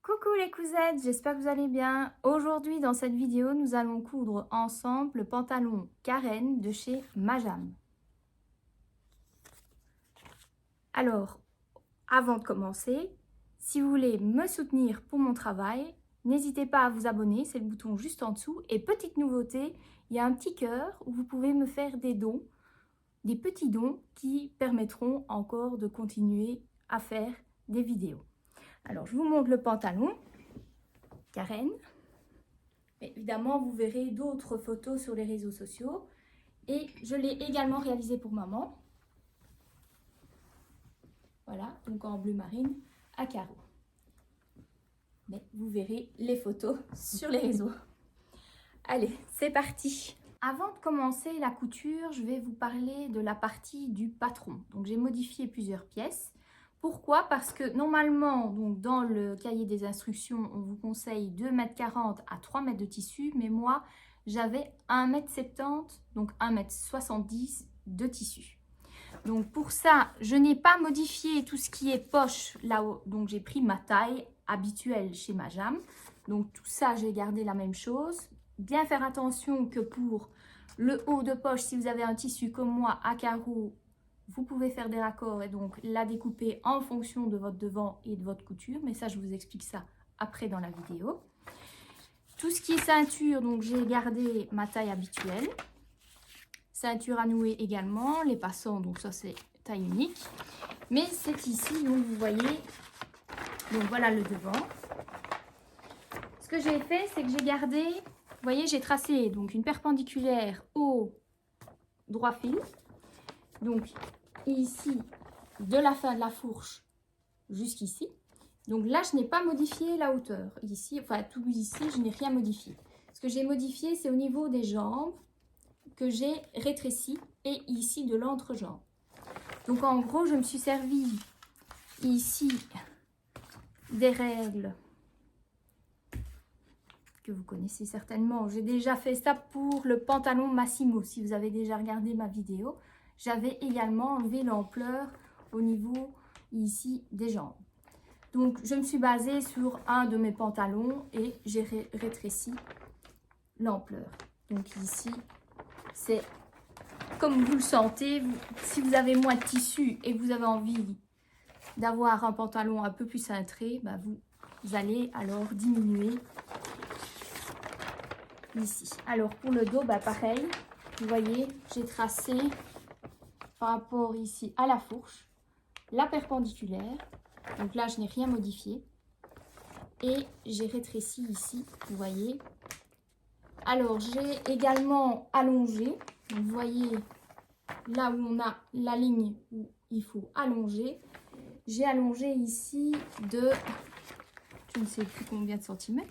Coucou les cousettes, j'espère que vous allez bien. Aujourd'hui dans cette vidéo, nous allons coudre ensemble le pantalon Karen de chez Majam. Alors, avant de commencer, si vous voulez me soutenir pour mon travail, n'hésitez pas à vous abonner, c'est le bouton juste en dessous. Et petite nouveauté, il y a un petit cœur où vous pouvez me faire des dons, des petits dons qui permettront encore de continuer à faire des vidéos. Alors, je vous montre le pantalon Karen. Évidemment, vous verrez d'autres photos sur les réseaux sociaux. Et je l'ai également réalisé pour maman. Voilà, donc en bleu marine à carreaux. Mais vous verrez les photos sur les réseaux. Allez, c'est parti. Avant de commencer la couture, je vais vous parler de la partie du patron. Donc j'ai modifié plusieurs pièces. Pourquoi? Parce que normalement, donc dans le cahier des instructions, on vous conseille 2,40 m à 3 m de tissu, mais moi, j'avais 1,70 m, donc 1,70 m de tissu. Donc pour ça, je n'ai pas modifié tout ce qui est poche là-haut, donc j'ai pris ma taille habituelle chez Majam. Donc tout ça, j'ai gardé la même chose. Bien faire attention que pour le haut de poche, si vous avez un tissu comme moi à carreaux, vous pouvez faire des raccords et donc la découper en fonction de votre devant et de votre couture. Mais ça, je vous explique ça après dans la vidéo. Tout ce qui est ceinture, donc j'ai gardé ma taille habituelle. Ceinture à nouer également, les passants, donc ça c'est taille unique. Mais c'est ici, donc vous voyez, donc voilà le devant. Ce que j'ai fait, c'est que j'ai gardé, vous voyez, j'ai tracé donc une perpendiculaire au droit fil. Donc ici, de la fin de la fourche jusqu'ici. Donc là, je n'ai pas modifié la hauteur. Ici, enfin tout ici, je n'ai rien modifié. Ce que j'ai modifié, c'est au niveau des jambes que j'ai rétréci et ici de l'entrejambe. Donc en gros, je me suis servi ici des règles que vous connaissez certainement. J'ai déjà fait ça pour le pantalon Massimo. Si vous avez déjà regardé ma vidéo, j'avais également enlevé l'ampleur au niveau ici des jambes. Donc je me suis basée sur un de mes pantalons et j'ai rétréci l'ampleur. Donc ici, c'est comme vous le sentez. Si vous avez moins de tissu et que vous avez envie d'avoir un pantalon un peu plus cintré, bah vous allez alors diminuer ici. Alors pour le dos, bah pareil, vous voyez, j'ai tracé par rapport ici à la fourche, la perpendiculaire. Donc là, je n'ai rien modifié. Et j'ai rétréci ici, vous voyez. Alors, j'ai également allongé. Vous voyez, là où on a la ligne où il faut allonger. J'ai allongé ici de, je ne sais plus combien de centimètres.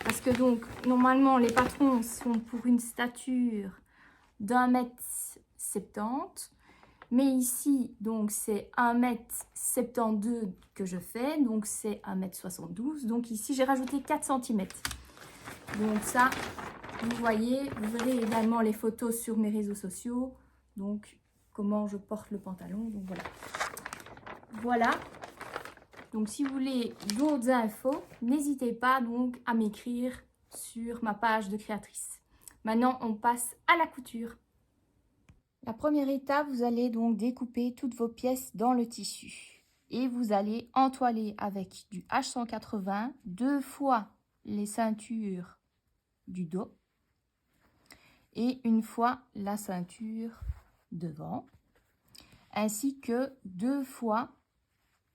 Parce que donc, normalement, les patrons sont pour une stature d'1,70 m. Mais ici, donc, c'est 1,72 m que je fais. Donc, c'est 1,72 m. Donc, ici, j'ai rajouté 4 cm. Donc, ça, vous voyez, vous verrez également les photos sur mes réseaux sociaux. Donc, comment je porte le pantalon. Donc, voilà. Voilà. Donc, si vous voulez d'autres infos, n'hésitez pas donc à m'écrire sur ma page de créatrice. Maintenant, on passe à la couture. La première étape, vous allez donc découper toutes vos pièces dans le tissu. Et vous allez entoiler avec du H180 deux fois les ceintures du dos et une fois la ceinture devant, ainsi que deux fois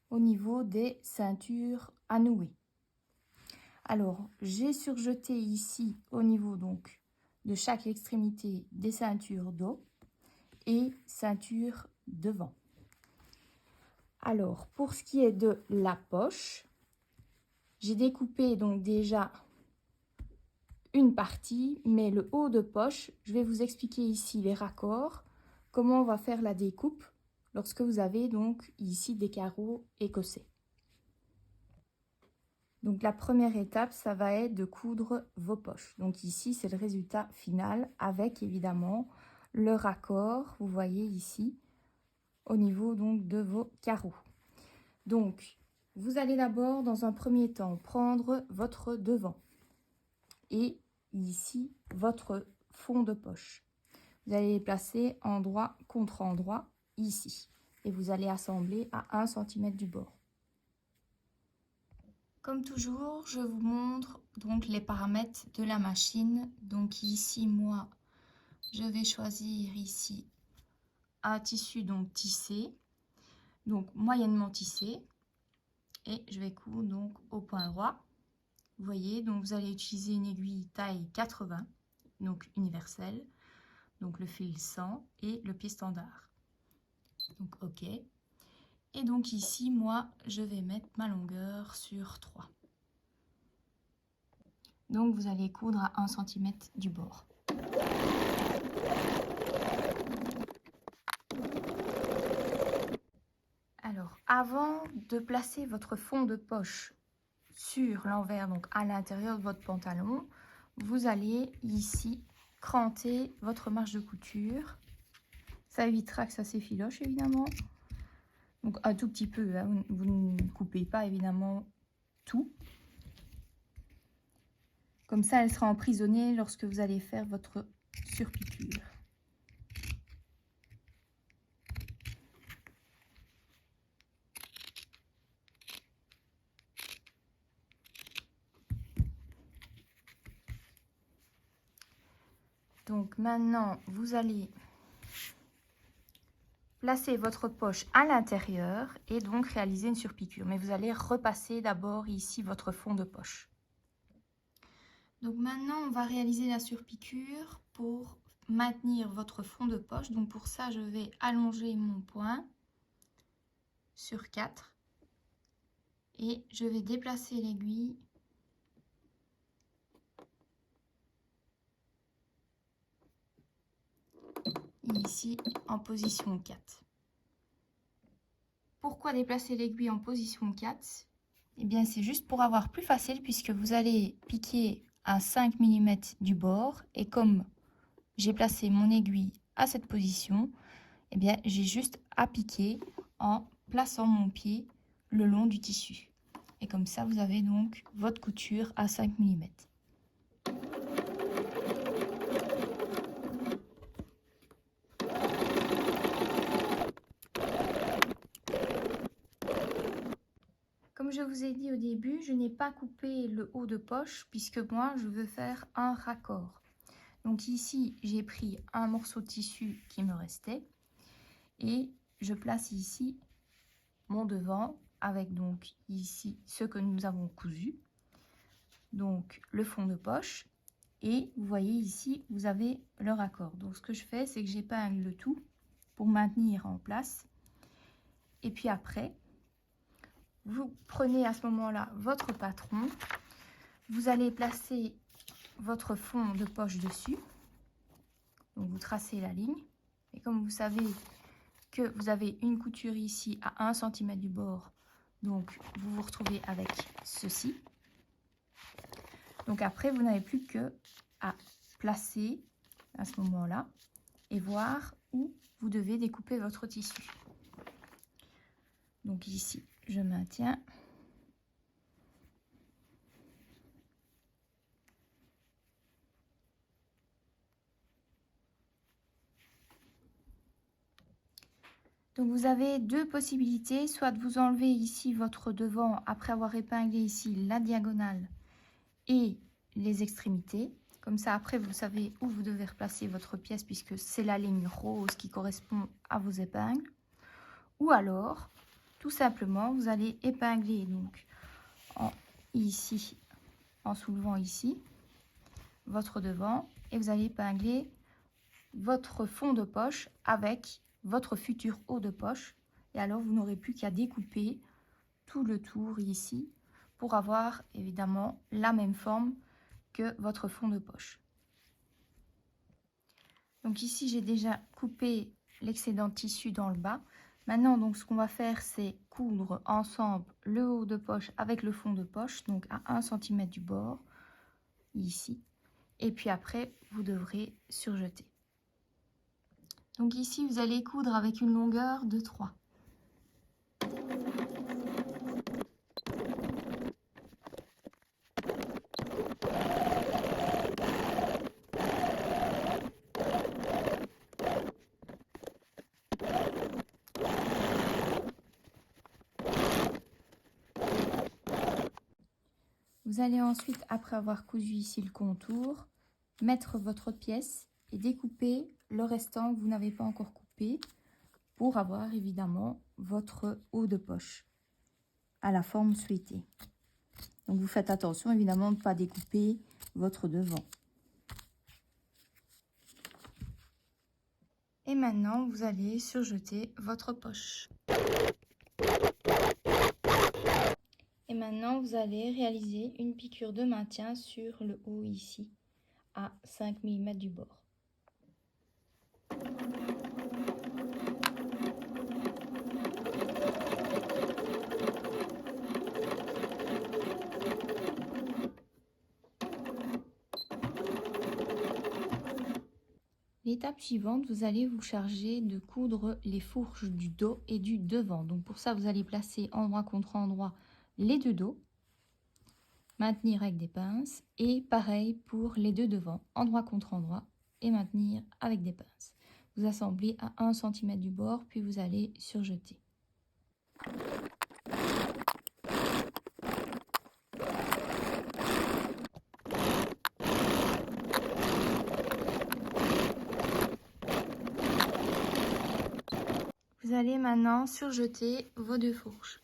au niveau des ceintures à nouer. Alors, j'ai surjeté ici au niveau donc de chaque extrémité des ceintures dos et ceinture devant. Alors, pour ce qui est de la poche, j'ai découpé donc déjà une partie, mais le haut de poche, je vais vous expliquer ici les raccords, comment on va faire la découpe lorsque vous avez donc ici des carreaux écossais. Donc la première étape, ça va être de coudre vos poches. Donc ici, c'est le résultat final avec évidemment le raccord, vous voyez ici, au niveau donc de vos carreaux. Donc vous allez d'abord, dans un premier temps, prendre votre devant et ici, votre fond de poche. Vous allez les placer endroit contre endroit, ici. Et vous allez assembler à 1 cm du bord. Comme toujours, je vous montre donc les paramètres de la machine. Donc ici, moi, je vais choisir ici un tissu donc tissé, donc moyennement tissé. Et je vais coudre donc au point droit. Vous voyez, donc vous allez utiliser une aiguille taille 80, donc universelle, donc le fil 100 et le pied standard. Donc OK. Et donc ici, moi, je vais mettre ma longueur sur 3. Donc vous allez coudre à 1 cm du bord. Alors, avant de placer votre fond de poche sur l'envers, donc à l'intérieur de votre pantalon, vous allez ici cranter votre marge de couture. Ça évitera que ça s'effiloche évidemment. Donc un tout petit peu, hein. Vous ne coupez pas évidemment tout. Comme ça, elle sera emprisonnée lorsque vous allez faire votre surpiqûre. Donc maintenant, vous allez placer votre poche à l'intérieur et donc réaliser une surpiqûre. Mais vous allez repasser d'abord ici votre fond de poche. Donc maintenant, on va réaliser la surpiqûre pour maintenir votre fond de poche. Donc pour ça, je vais allonger mon point sur 4 et je vais déplacer l'aiguille ici en position 4. Pourquoi déplacer l'aiguille en position 4? Eh bien, c'est juste pour avoir plus facile puisque vous allez piquer à 5 mm du bord et comme j'ai placé mon aiguille à cette position, eh bien, j'ai juste à piquer en plaçant mon pied le long du tissu. Et comme ça, vous avez donc votre couture à 5 mm. Comme je vous ai dit au début, je n'ai pas coupé le haut de poche puisque moi, je veux faire un raccord. Donc ici, j'ai pris un morceau de tissu qui me restait et je place ici mon devant avec donc ici ce que nous avons cousu. Donc le fond de poche et vous voyez ici, vous avez le raccord. Donc ce que je fais, c'est que j'épingle le tout pour maintenir en place. Et puis après, vous prenez à ce moment-là votre patron, vous allez placer votre fond de poche dessus, donc vous tracez la ligne, et comme vous savez que vous avez une couture ici à 1 cm du bord, donc vous vous retrouvez avec ceci. Donc après, vous n'avez plus que à placer à ce moment-là et voir où vous devez découper votre tissu. Donc ici, je maintiens. Donc vous avez deux possibilités, soit de vous enlever ici votre devant après avoir épinglé ici la diagonale et les extrémités. Comme ça, après, vous savez où vous devez replacer votre pièce puisque c'est la ligne rose qui correspond à vos épingles. Ou alors, tout simplement, vous allez épingler donc ici, en soulevant ici, votre devant et vous allez épingler votre fond de poche avec votre futur haut de poche. Et alors, vous n'aurez plus qu'à découper tout le tour ici pour avoir évidemment la même forme que votre fond de poche. Donc ici, j'ai déjà coupé l'excédent de tissu dans le bas. Maintenant, donc, ce qu'on va faire, c'est coudre ensemble le haut de poche avec le fond de poche, donc à 1 cm du bord, ici. Et puis après, vous devrez surjeter. Donc ici, vous allez coudre avec une longueur de 3. Vous allez ensuite, après avoir cousu ici le contour, mettre votre pièce et découper le restant que vous n'avez pas encore coupé pour avoir évidemment votre haut de poche à la forme souhaitée. Donc vous faites attention évidemment de ne pas découper votre devant. Et maintenant vous allez surjeter votre poche. Et maintenant vous allez réaliser une piqûre de maintien sur le haut ici à 5 mm du bord. L'étape suivante, vous allez vous charger de coudre les fourches du dos et du devant. Donc pour ça, vous allez placer endroit contre endroit les deux dos, maintenir avec des pinces et pareil pour les deux devant, endroit contre endroit et maintenir avec des pinces. Vous assemblez à 1 cm du bord, puis vous allez surjeter. Vous allez maintenant surjeter vos deux fourches.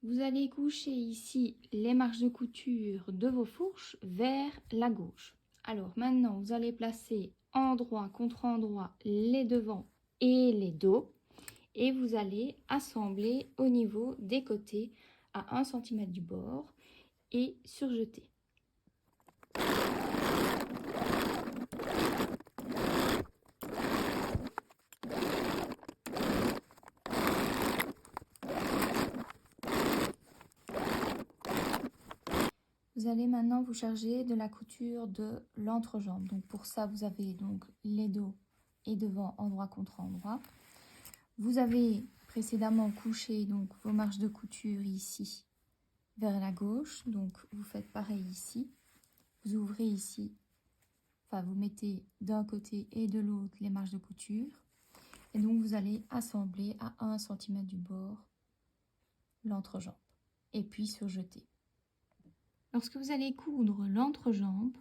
Vous allez coucher ici les marges de couture de vos fourches vers la gauche. Alors maintenant, vous allez placer endroit contre endroit les devants et les dos et vous allez assembler au niveau des côtés à 1 cm du bord et surjeter. Vous allez maintenant vous charger de la couture de l'entrejambe. Donc pour ça, vous avez donc les dos et devant endroit contre endroit. Vous avez précédemment couché donc vos marges de couture ici vers la gauche. Donc vous faites pareil ici. Vous ouvrez ici, enfin vous mettez d'un côté et de l'autre les marges de couture. Et donc vous allez assembler à 1 cm du bord l'entrejambe et puis surjeter. Lorsque vous allez coudre l'entrejambe,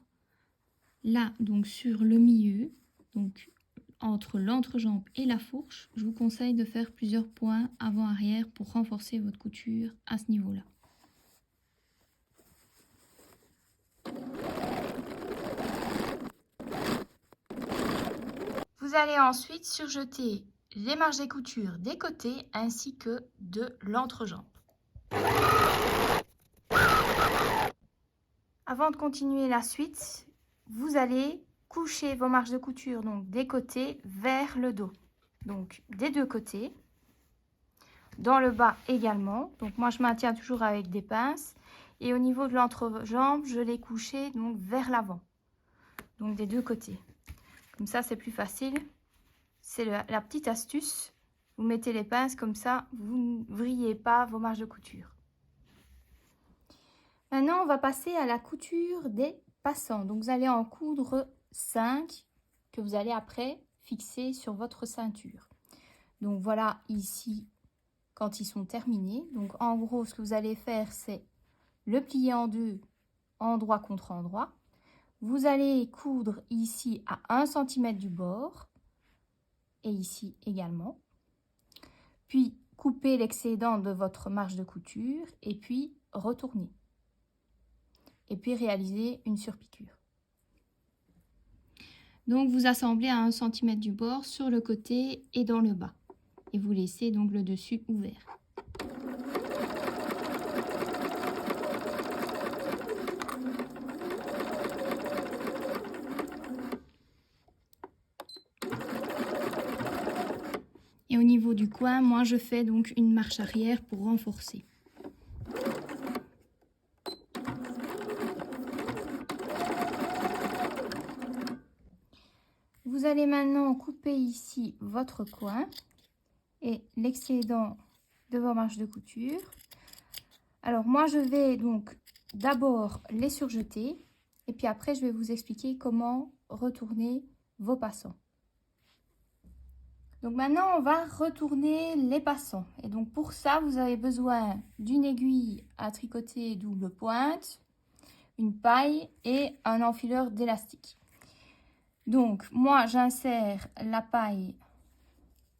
là donc sur le milieu, donc entre l'entrejambe et la fourche, je vous conseille de faire plusieurs points avant-arrière pour renforcer votre couture à ce niveau-là. Vous allez ensuite surjeter les marges des coutures des côtés ainsi que de l'entrejambe. Avant de continuer la suite, vous allez coucher vos marges de couture donc des côtés vers le dos. Donc des deux côtés. Dans le bas également. Donc moi je maintiens toujours avec des pinces. Et au niveau de l'entrejambe, je l'ai couché donc vers l'avant. Donc des deux côtés. Comme ça c'est plus facile. C'est la petite astuce. Vous mettez les pinces comme ça, vous ne vrillez pas vos marges de couture. Maintenant, on va passer à la couture des passants. Donc, vous allez en coudre 5 que vous allez après fixer sur votre ceinture. Donc, voilà ici quand ils sont terminés. Donc, en gros, ce que vous allez faire, c'est le plier en deux, endroit contre endroit. Vous allez coudre ici à 1 cm du bord et ici également. Puis, couper l'excédent de votre marge de couture et puis retourner. Et puis réaliser une surpiqûre. Donc vous assemblez à 1 cm du bord sur le côté et dans le bas. Et vous laissez donc le dessus ouvert. Et au niveau du coin, moi je fais donc une marche arrière pour renforcer. Vous allez maintenant couper ici votre coin et l'excédent de vos marges de couture. Alors moi je vais donc d'abord les surjeter et puis après je vais vous expliquer comment retourner vos passants. Donc maintenant, on va retourner les passants. Et donc pour ça, vous avez besoin d'une aiguille à tricoter double pointe, une paille et un enfileur d'élastique. Donc moi, j'insère la paille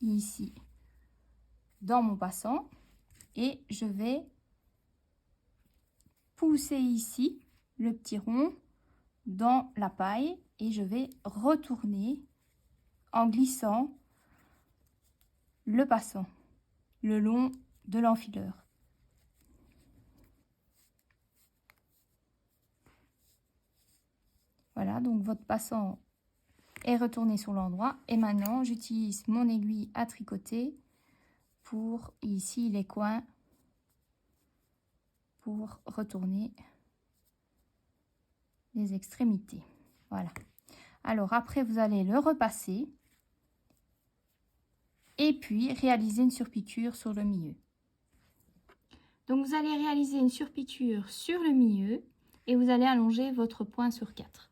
ici dans mon passant et je vais pousser ici le petit rond dans la paille et je vais retourner en glissant le passant le long de l'enfileur. Voilà, donc votre passant est retourné sur l'endroit et maintenant j'utilise mon aiguille à tricoter pour ici les coins pour retourner les extrémités. Voilà. Alors après vous allez le repasser et puis réaliser une surpiqûre sur le milieu. Donc vous allez réaliser une surpiqûre sur le milieu et vous allez allonger votre point sur 4.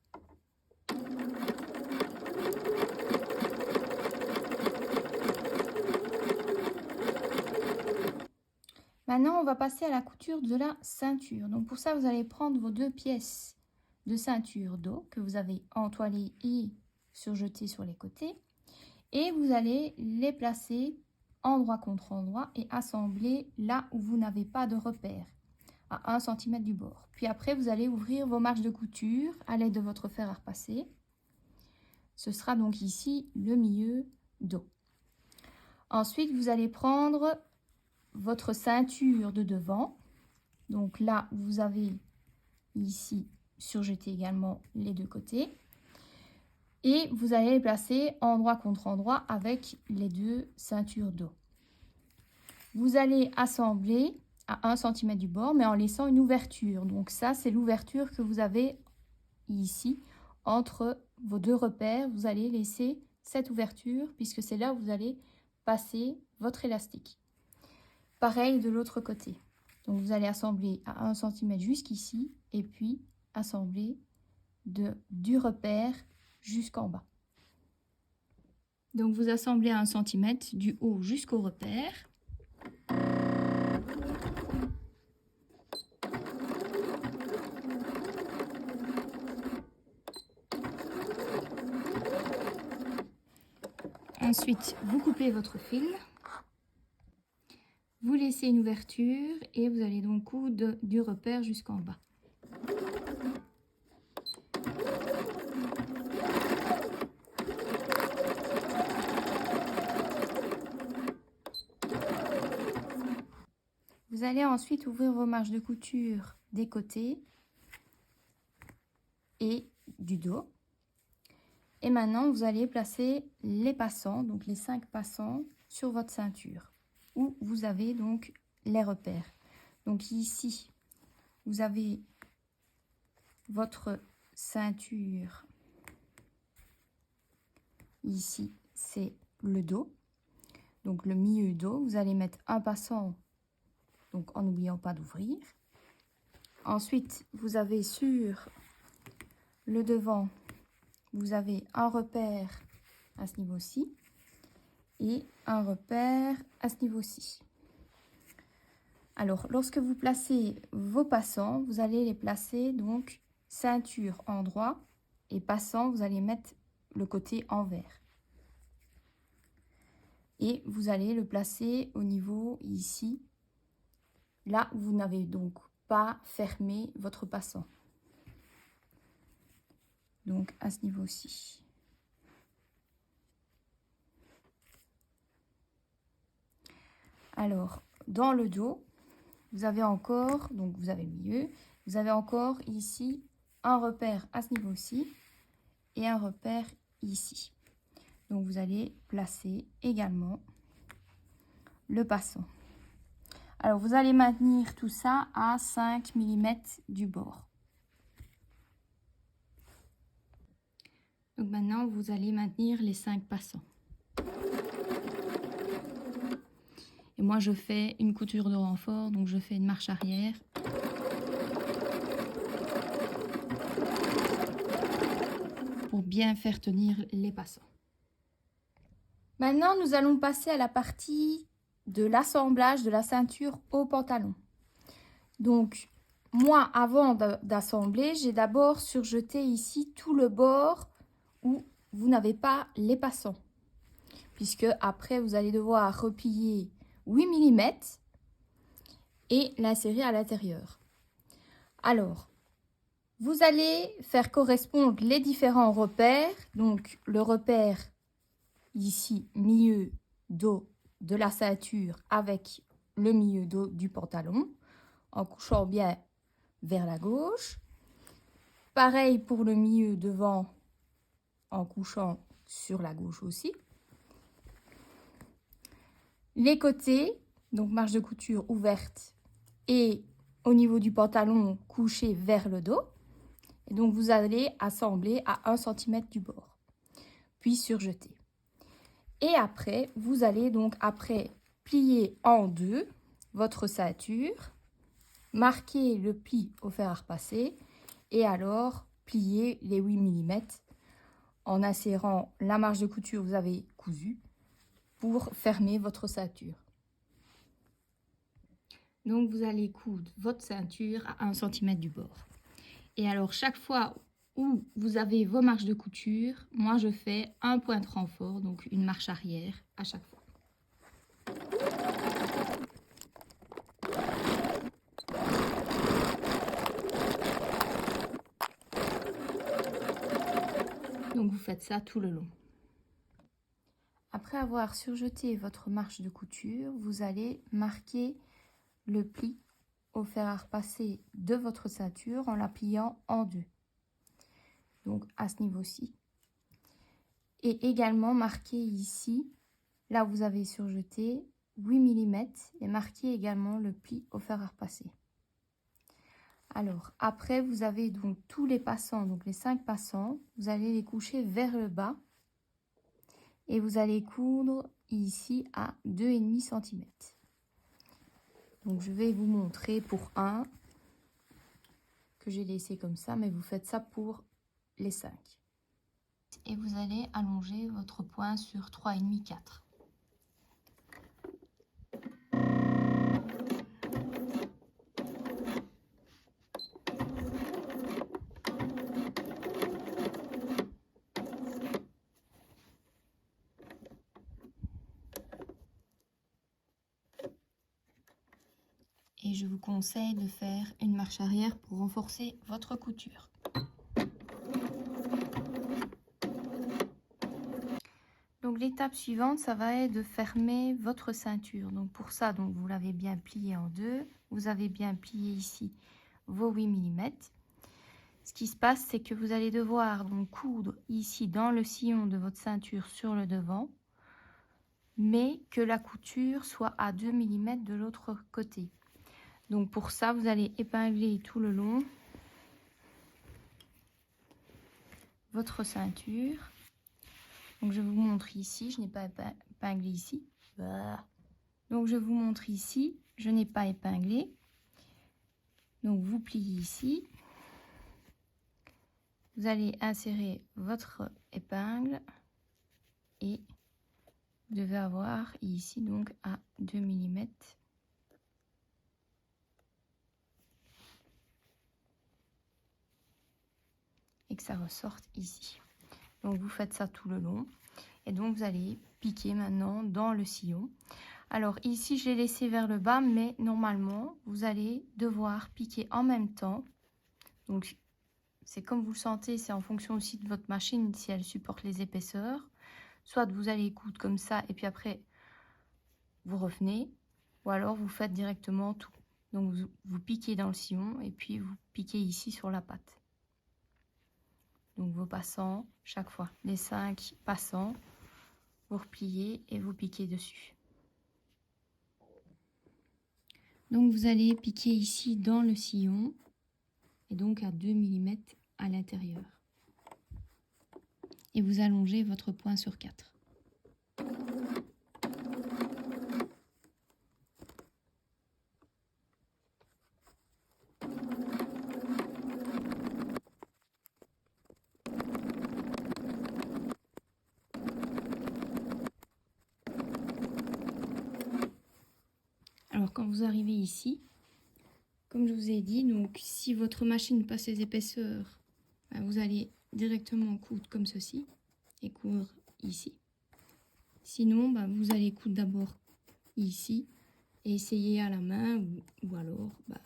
Maintenant, on va passer à la couture de la ceinture. Donc pour ça, vous allez prendre vos 2 pièces de ceinture dos que vous avez entoilées et surjetées sur les côtés. Et vous allez les placer endroit contre endroit et assembler là où vous n'avez pas de repère, à 1 cm du bord. Puis après, vous allez ouvrir vos marges de couture à l'aide de votre fer à repasser. Ce sera donc ici le milieu dos. Ensuite, vous allez prendre votre ceinture de devant. Donc là, vous avez ici surjeté également les 2 côtés. Et vous allez les placer endroit contre endroit avec les 2 ceintures dos. Vous allez assembler à 1 cm du bord, mais en laissant une ouverture. Donc ça, c'est l'ouverture que vous avez ici entre vos 2 repères. Vous allez laisser cette ouverture puisque c'est là où vous allez passer votre élastique. Pareil de l'autre côté. Donc vous allez assembler à 1 cm jusqu'ici et puis assembler du repère jusqu'en bas. Donc vous assemblez à 1 cm du haut jusqu'au repère. Ensuite, vous coupez votre fil. Vous laissez une ouverture et vous allez donc coudre du repère jusqu'en bas. Vous allez ensuite ouvrir vos marges de couture des côtés et du dos. Et maintenant, vous allez placer les passants, donc les 5 passants, sur votre ceinture, où vous avez donc les repères. Donc ici, vous avez votre ceinture. Ici, c'est le dos. Donc le milieu dos, vous allez mettre un passant, donc en n'oubliant pas d'ouvrir. Ensuite, vous avez sur le devant, vous avez un repère à ce niveau-ci et un repère à ce niveau-ci. Alors, lorsque vous placez vos passants, vous allez les placer donc ceinture en droit et passant, vous allez mettre le côté envers. Et vous allez le placer au niveau ici, là où vous n'avez donc pas fermé votre passant. Donc à ce niveau-ci. Alors, dans le dos, vous avez encore, donc vous avez le milieu, vous avez encore ici un repère à ce niveau-ci et un repère ici. Donc vous allez placer également le passant. Alors vous allez maintenir tout ça à 5 mm du bord. Donc maintenant vous allez maintenir les 5 passants. Et moi je fais une couture de renfort, donc je fais une marche arrière. Pour bien faire tenir les passants. Maintenant, nous allons passer à la partie de l'assemblage de la ceinture au pantalon. Donc, moi, avant d'assembler, j'ai d'abord surjeté ici tout le bord où vous n'avez pas les passants. Puisque après, vous allez devoir replier 8 mm et l'insérer à l'intérieur. Alors, vous allez faire correspondre les différents repères. Donc, le repère ici, milieu dos de la ceinture avec le milieu dos du pantalon, en couchant bien vers la gauche. Pareil pour le milieu devant, en couchant sur la gauche aussi. Les côtés, donc marge de couture ouverte et au niveau du pantalon couché vers le dos. Et donc vous allez assembler à 1 cm du bord, puis surjeter. Et après, vous allez donc plier en deux votre ceinture, marquer le pli au fer à repasser et alors plier les 8 mm en insérant la marge de couture que vous avez cousue pour fermer votre ceinture. Donc vous allez coudre votre ceinture à 1 cm du bord. Et alors chaque fois où vous avez vos marges de couture, moi je fais un point de renfort, donc une marche arrière à chaque fois. Donc vous faites ça tout le long. Après avoir surjeté votre marche de couture, vous allez marquer le pli au fer à repasser de votre ceinture en la pliant en deux. Donc à ce niveau-ci. Et également marquer ici, là où vous avez surjeté, 8 mm et marquer également le pli au fer à repasser. Alors après vous avez donc tous les passants, donc les 5 passants, vous allez les coucher vers le bas et vous allez coudre ici à 2,5 cm. Donc je vais vous montrer pour un que j'ai laissé comme ça, mais vous faites ça pour les 5. Et vous allez allonger votre point sur 3,5, 4. Et je vous conseille de faire une marche arrière pour renforcer votre couture. Donc l'étape suivante, ça va être de fermer votre ceinture. Donc pour ça, donc vous l'avez bien plié en deux. Vous avez bien plié ici vos 8 mm. Ce qui se passe, c'est que vous allez devoir donc coudre ici dans le sillon de votre ceinture sur le devant, mais que la couture soit à 2 mm de l'autre côté. Donc pour ça, vous allez épingler tout le long votre ceinture. Donc je vous montre ici, je n'ai pas épinglé ici. Donc je vous montre ici, je n'ai pas épinglé. Donc vous pliez ici. Vous allez insérer votre épingle et vous devez avoir ici donc à 2 mm. Et que ça ressorte ici. Donc vous faites ça tout le long. Et donc vous allez piquer maintenant dans le sillon. Alors ici je l'ai laissé vers le bas, mais normalement vous allez devoir piquer en même temps. Donc c'est comme vous le sentez, c'est en fonction aussi de votre machine si elle supporte les épaisseurs. Soit vous allez coudre comme ça et puis après vous revenez, ou alors vous faites directement tout. Donc vous piquez dans le sillon et puis vous piquez ici sur la patte. Donc vos passants, chaque fois, les 5 passants, vous repliez et vous piquez dessus. Donc vous allez piquer ici dans le sillon et donc à 2 mm à l'intérieur. Et vous allongez votre point sur 4. quand vous arrivez ici, comme je vous ai dit, donc si votre machine passe les épaisseurs, ben, vous allez directement coudre comme ceci et coudre ici. Sinon, ben, vous allez coudre d'abord ici et essayer à la main ou alors ben,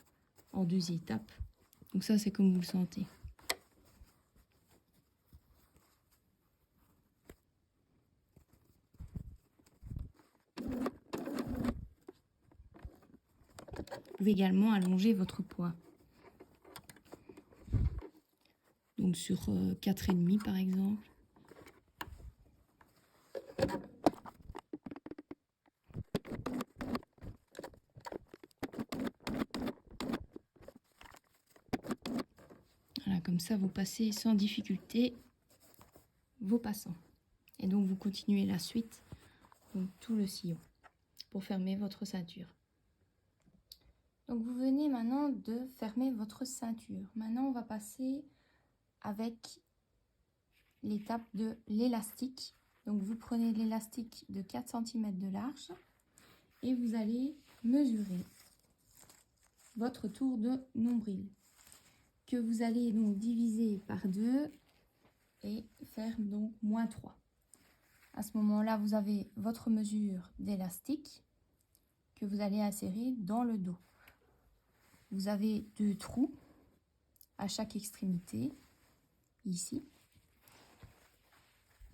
en 2 étapes. Donc ça, c'est comme vous le sentez. Vous pouvez également allonger votre poids. Donc sur 4,5 par exemple. Voilà, comme ça vous passez sans difficulté vos passants. Et donc vous continuez la suite, donc tout le sillon, pour fermer votre ceinture. Donc vous venez maintenant de fermer votre ceinture. Maintenant on va passer avec l'étape de l'élastique. Donc vous prenez l'élastique de 4 cm de large et vous allez mesurer votre tour de nombril que vous allez donc diviser par 2 et faire donc -3. À ce moment-là, vous avez votre mesure d'élastique que vous allez insérer dans le dos. Vous avez 2 trous à chaque extrémité, ici.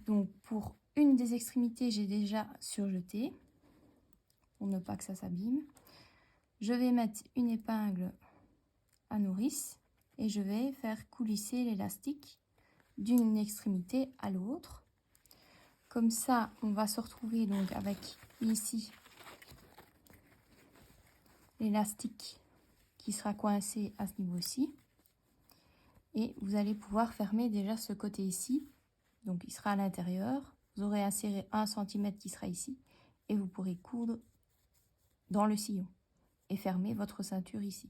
Donc pour une des extrémités, j'ai déjà surjeté, pour ne pas que ça s'abîme. Je vais mettre une épingle à nourrice et je vais faire coulisser l'élastique d'une extrémité à l'autre. Comme ça, on va se retrouver donc avec ici l'élastique qui sera coincé à ce niveau-ci. Et vous allez pouvoir fermer déjà ce côté ici. Donc il sera à l'intérieur. Vous aurez inséré 1 cm qui sera ici. Et vous pourrez coudre dans le sillon et fermer votre ceinture ici.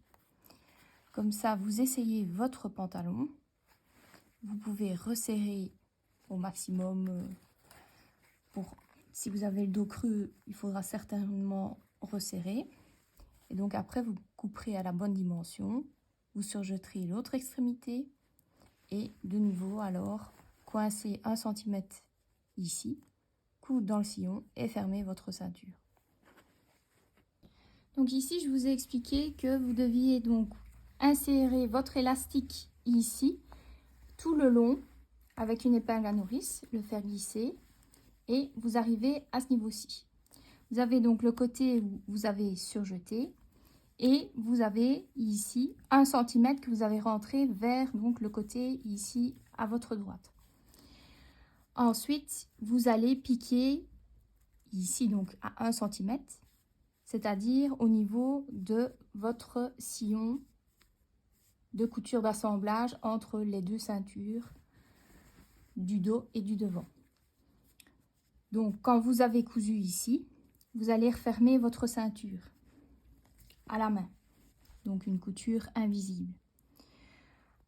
Comme ça, vous essayez votre pantalon. Vous pouvez resserrer au maximum. Si vous avez le dos creux, il faudra certainement resserrer. Et donc après, vous couperez à la bonne dimension. Vous surjeterez l'autre extrémité. Et de nouveau, alors, coincez 1 cm ici, coudre dans le sillon et fermez votre ceinture. Donc ici, je vous ai expliqué que vous deviez donc insérer votre élastique ici, tout le long, avec une épingle à nourrice, le faire glisser, et vous arrivez à ce niveau-ci. Vous avez donc le côté où vous avez surjeté, et vous avez ici 1 cm que vous avez rentré vers donc, le côté ici à votre droite. Ensuite, vous allez piquer ici donc à 1 cm, c'est-à-dire au niveau de votre sillon de couture d'assemblage entre les 2 ceintures du dos et du devant. Donc quand vous avez cousu ici, vous allez refermer votre ceinture à la main, donc une couture invisible.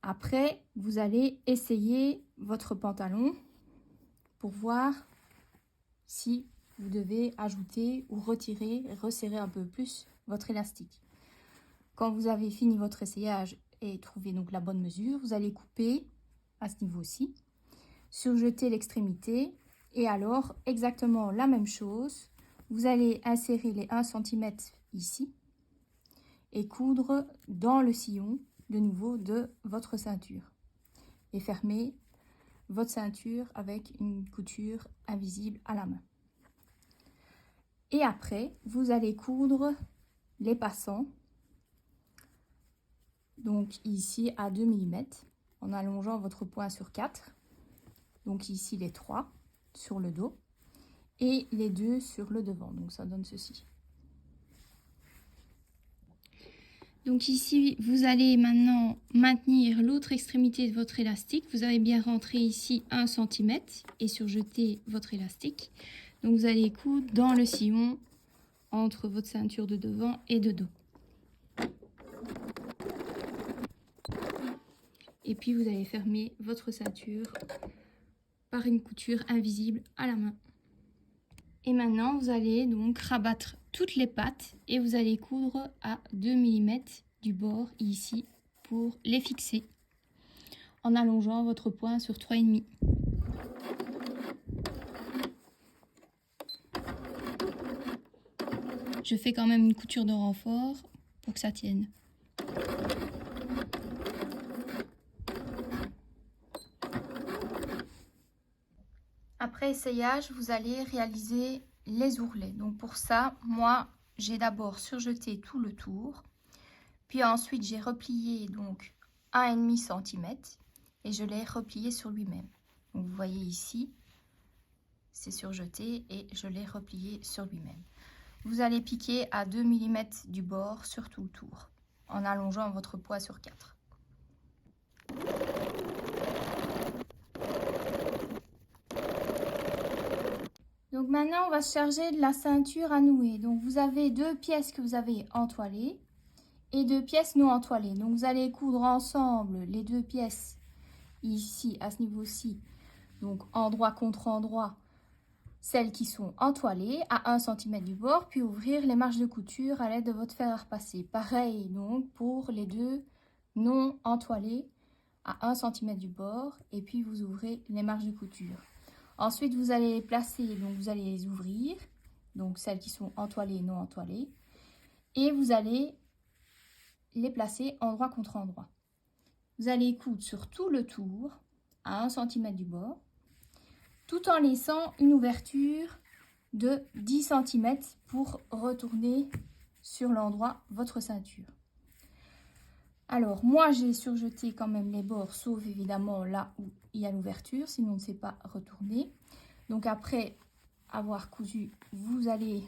Après, vous allez essayer votre pantalon pour voir si vous devez ajouter ou retirer, resserrer un peu plus votre élastique. Quand vous avez fini votre essayage et trouvé donc la bonne mesure, vous allez couper à ce niveau-ci, surjeter l'extrémité et alors exactement la même chose. Vous allez insérer les 1 cm ici et coudre dans le sillon de nouveau de votre ceinture et fermer votre ceinture avec une couture invisible à la main. Et après, vous allez coudre les passants, donc ici à 2 mm, en allongeant votre point sur 4. Donc ici les 3 sur le dos et les 2 sur le devant. Donc ça donne ceci. Donc ici, vous allez maintenant maintenir l'autre extrémité de votre élastique. Vous avez bien rentré ici 1 cm et surjeter votre élastique. Donc vous allez coudre dans le sillon entre votre ceinture de devant et de dos. Et puis vous allez fermer votre ceinture par une couture invisible à la main. Et maintenant, vous allez donc rabattre toutes les pattes et vous allez coudre à 2 mm du bord ici pour les fixer en allongeant votre point sur 3,5. Je fais quand même une couture de renfort pour que ça tienne. Après essayage, vous allez réaliser les ourlets. Donc pour ça, moi, j'ai d'abord surjeté tout le tour. Puis ensuite, j'ai replié donc 1,5 cm et je l'ai replié sur lui-même. Donc vous voyez ici, c'est surjeté et je l'ai replié sur lui-même. Vous allez piquer à 2 mm du bord sur tout le tour en allongeant votre poids sur 4. Donc maintenant, on va se charger de la ceinture à nouer. Donc vous avez 2 pièces que vous avez entoilées et 2 pièces non entoilées. Donc vous allez coudre ensemble les 2 pièces ici, à ce niveau-ci, donc endroit contre endroit, celles qui sont entoilées à 1 cm du bord, puis ouvrir les marges de couture à l'aide de votre fer à repasser. Pareil donc pour les 2 non entoilées à 1 cm du bord, et puis vous ouvrez les marges de couture. Ensuite, vous allez les placer, donc vous allez les ouvrir, donc celles qui sont entoilées et non entoilées, et vous allez les placer endroit contre endroit. Vous allez coudre sur tout le tour à 1 cm du bord, tout en laissant une ouverture de 10 cm pour retourner sur l'endroit votre ceinture. Alors, moi, j'ai surjeté quand même les bords, sauf évidemment là où il y a l'ouverture, sinon on ne sait pas retourner. Donc, après avoir cousu, vous allez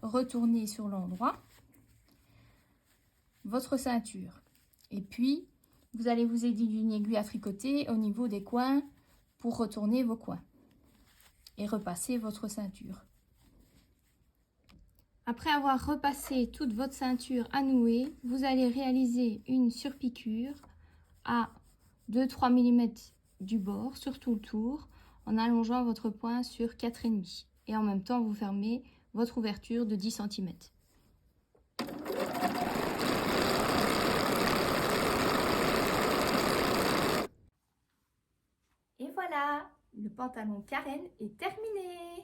retourner sur l'endroit votre ceinture. Et puis, vous allez vous aider d'une aiguille à tricoter au niveau des coins pour retourner vos coins et repasser votre ceinture. Après avoir repassé toute votre ceinture à nouer, vous allez réaliser une surpiqûre à 2-3 mm du bord sur tout le tour en allongeant votre point sur 4,5 et en même temps vous fermez votre ouverture de 10 cm. Et voilà, le pantalon Karen est terminé.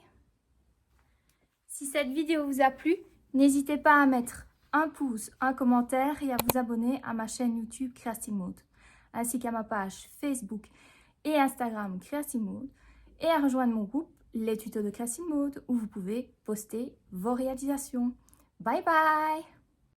Si cette vidéo vous a plu, n'hésitez pas à mettre un pouce, un commentaire et à vous abonner à ma chaîne YouTube Creative Mode, ainsi qu'à ma page Facebook et Instagram Creative Mode, et à rejoindre mon groupe Les Tutos de Creative Mode où vous pouvez poster vos réalisations. Bye bye!